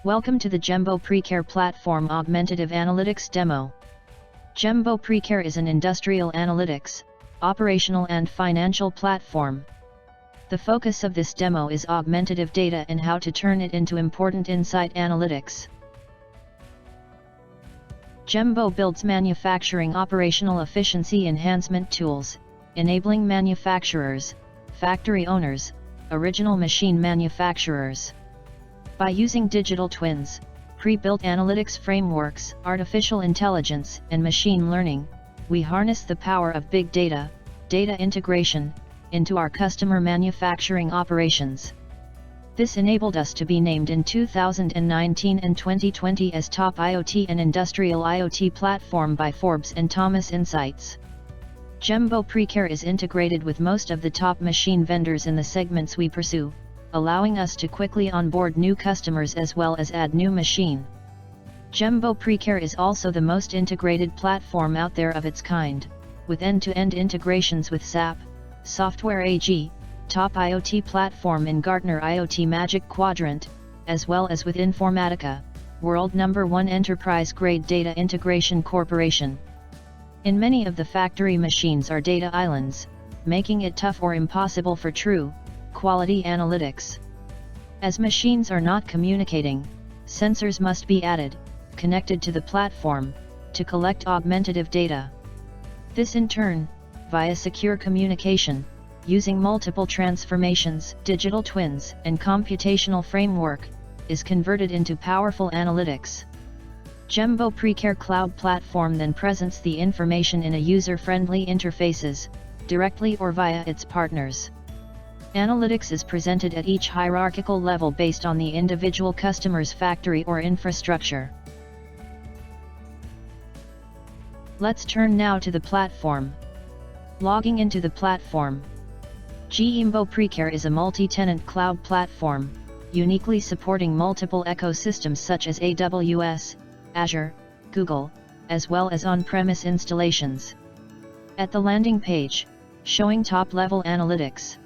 Welcome to the GEMBO PRECARE platform Augmentative Analytics demo. GEMBO PRECARE is an industrial analytics, operational and financial platform. The focus of this demo is augmentative data and how to turn it into important insight analytics. GEMBO builds manufacturing operational efficiency enhancement tools, enabling manufacturers, factory owners, original machine manufacturers. By using digital twins, pre-built analytics frameworks, artificial intelligence, and machine learning, we harness the power of big data, data integration, into our customer manufacturing operations. This enabled us to be named in 2019 and 2020 as Top IoT and Industrial IoT Platform by Forbes and Thomas Insights. GEMBO PRECARE is integrated with most of the top machine vendors in the segments we pursue, allowing us to quickly onboard new customers as well as add new machine. GEMBO PRECARE is also the most integrated platform out there of its kind, with end-to-end integrations with SAP, Software AG, Top IoT Platform in Gartner IoT Magic Quadrant, as well as with Informatica, World #1 Enterprise-Grade Data Integration Corporation. In many of the factory machines are data islands, making it tough or impossible for true, quality analytics. As machines are not communicating, sensors must be added, connected to the platform, to collect augmentative data. This in turn, via secure communication, using multiple transformations, digital twins, and computational framework, is converted into powerful analytics. GEMBO PRECARE Cloud Platform then presents the information in a user-friendly interfaces, directly or via its partners. Analytics is presented at each hierarchical level based on the individual customer's factory or infrastructure. Let's turn now to the platform. Logging into the platform. GEMBO PRECARE is a multi-tenant cloud platform, uniquely supporting multiple ecosystems such as AWS, Azure, Google, as well as on-premise installations. At the landing page, showing top-level analytics.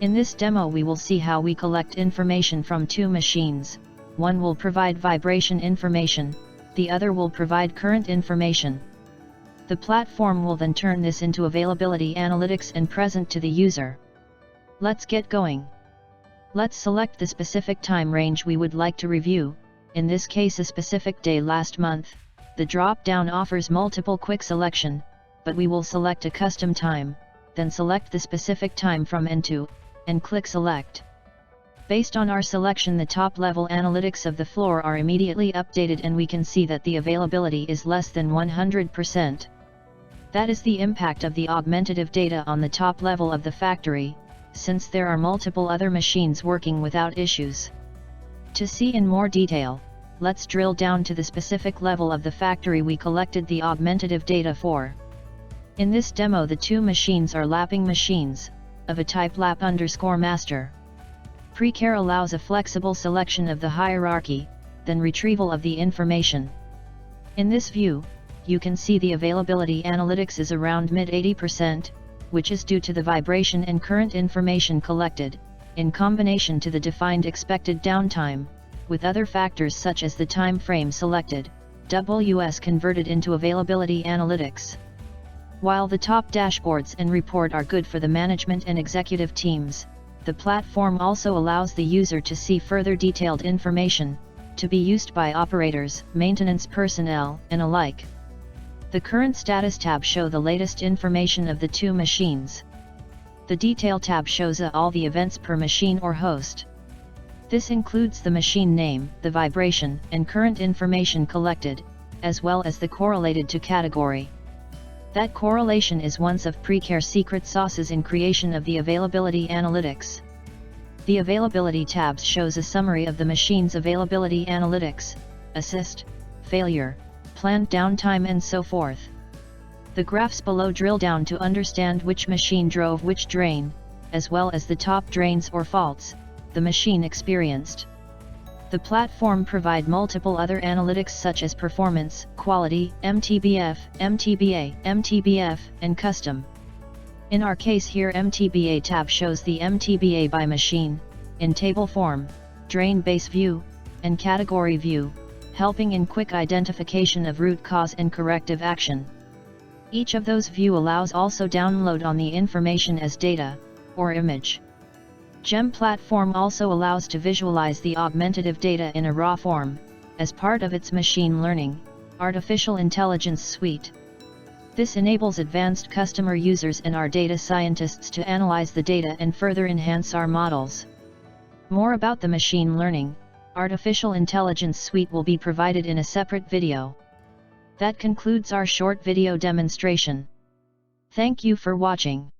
In this demo we will see how we collect information from two machines. One will provide vibration information, the other will provide current information. The platform will then turn this into availability analytics and present to the user. Let's get going. Let's select the specific time range we would like to review, in this case a specific day last month. The drop-down offers multiple quick selection, but we will select a custom time, then select the specific time from N2, and click Select. Based on our selection, the top-level analytics of the floor are immediately updated and we can see that the availability is less than 100%. That is the impact of the augmentative data on the top level of the factory, since there are multiple other machines working without issues. To see in more detail, let's drill down to the specific level of the factory we collected the augmentative data for. In this demo the two machines are lapping machines, of a type lap_master. PRECARE allows a flexible selection of the hierarchy, then retrieval of the information. In this view, you can see the availability analytics is around mid-80%, which is due to the vibration and current information collected, in combination to the defined expected downtime, with other factors such as the time frame selected, WS converted into availability analytics. While the top dashboards and report are good for the management and executive teams, the platform also allows the user to see further detailed information, to be used by operators, maintenance personnel, and alike. The current status tab shows the latest information of the two machines. The detail tab shows all the events per machine or host. This includes the machine name, the vibration, and current information collected, as well as the correlated to category. That correlation is one of PRECARE's secret sauces in creation of the availability analytics. The availability tabs shows a summary of the machine's availability analytics, assist, failure, planned downtime and so forth. The graphs below drill down to understand which machine drove which drain, as well as the top drains or faults the machine experienced. The platform provides multiple other analytics such as performance, quality, MTBF, MTBA, MTBF, and custom. In our case here, MTBA tab shows the MTBA by machine, in table form, drain base view, and category view, helping in quick identification of root cause and corrective action. Each of those view allows also download on the information as data, or image. GEM platform also allows to visualize the augmentative data in a raw form, as part of its machine learning, artificial intelligence suite. This enables advanced customer users and our data scientists to analyze the data and further enhance our models. More about the machine learning, artificial intelligence suite will be provided in a separate video. That concludes our short video demonstration. Thank you for watching.